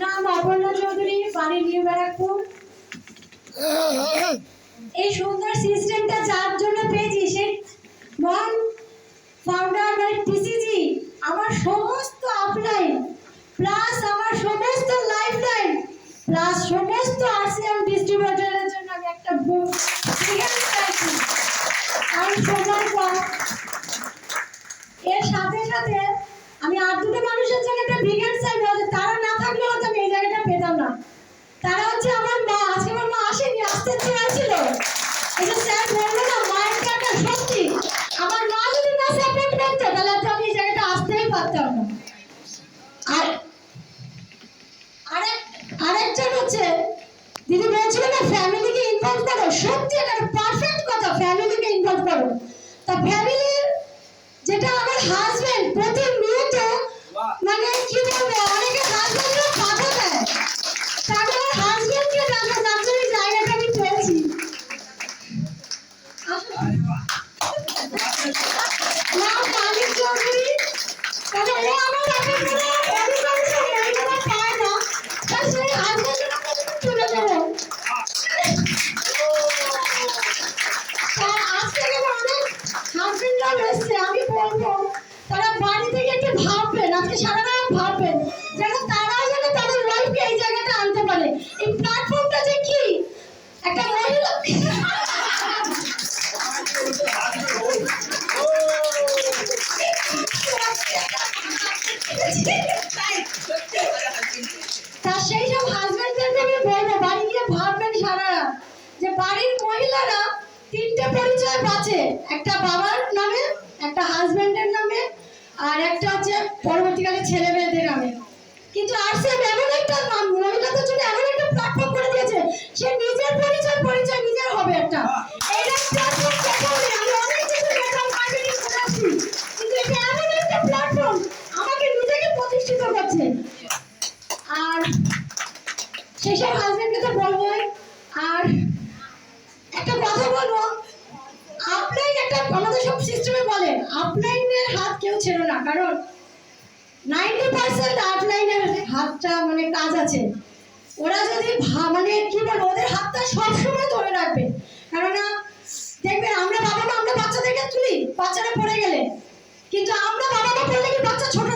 নাম অপর্ণা চৌধুরী, বাড়ি নিউ ব্যারাকপুর। এই সুন্দর সিস্টেমটা যার জন্য পেয়েছি সেই মহান ফাউন্ডার মানে টিসিজি আমার সমস্ত আপলাইন প্লাস আমার সমস্ত লাইফলাইন প্লাস সমস্ত আরসিএম ডিস্ট্রিবিউটরের জন্য আমি একটা বুক চাইছি। আর সময় পর এর সাথে সাথে আমি আর দুটো মানুষের জন্য একটা বিজ্ঞান চাইবো, তারা না থাকলে হয়তো আমি এই জায়গাটা পেতাম না। তারা হচ্ছে আমার মা। আজকে আমার মা আসেনি, আসতে চেয়েছিল। এই যে স্যার বললো না মায়ের টাকা সত্যি, আমার মা যদি না সাপোর্ট করতো তাহলে তো আমি এই জায়গাটা আসতেই পারতাম না। আর আরেকজন হচ্ছে দিদি বলছিল না ফ্যামিলিকে ইনভলভ করো, সত্যি এটা পারফেক্ট কথা, ফ্যামিলিকে ইনভলভ করো। তা ফ্যামিলির যেটা আমার হাজবেন্ড প্রতিনিয়ত মানে কি বলবো, অনেকে হাজবেন্ডরা বাধা দেয়, তাহলে আমার হাজবেন্ডকে দেখা যাচ্ছে এই জায়গাটা আমি পেয়েছি। নাম মালিক চৌধুরী, তাহলে ও আমার এখন কোনো পায় না, তাই সেই হাজবেন্ডের তুলে দেবো। আজকে অনেক হাজবেন্ডরা এসছে, আমি বলবো তারা বাড়ি থেকে একটু ভাববেন, আজকে সারা রাত ভাববেন যেন তারাও যেন তাদের ওয়াইফকে এই জায়গাটা আনতে পারে। এই প্ল্যাটফর্মটা যে কি একটা মহিলা তা সেই সব হাজবেন্ডদেরকে আমি বলবো বাড়ি গিয়ে ভাববেন সারা রাত যে বাড়ির মহিলারা তিনটে পরিচয় পাচ্ছে, একটা বাবার নামে, একটা হাজবেন্ডের নামে, আর একটা হচ্ছে পরবর্তীকালে ছেলে মেয়েদের নামে। কিন্তু আরসিএম এমন একটা মহিলাদের জন্য এমন একটা প্ল্যাটফর্ম করে দিয়েছে, সে নিজের পরিচয় নিজের হবে একটা। এইটা প্ল্যাটফর্ম কথা বলে আমি অনেক কিছু নেটওয়ার্ক মার্কেটিং করেছি, কিন্তু এটা এমন একটা প্ল্যাটফর্ম আমাকে নিজেকে প্রতিষ্ঠিত করছে। আর সেসব হাজবেন্ডকে তো বলবোই। আর একটা কথা বলবো, আপলাইন একটা আমাদের সব সিস্টেমে বলে আপলাইনের হাত কেউ ছেড়ো না, কারণ 90% আপলাইনের হাতটা মানে কাজ আছে। ওরা যদি মানে কি বলবো ওদের হাতটা সবসময় ধরে রাখবে, কারণ দেখবেন আমরা বাবা মা আমরা বাচ্চাদেরকে তুলি বাচ্চারা পড়ে গেলে, কিন্তু আমরা বাবা মা পড়লে কি বাচ্চা ছোট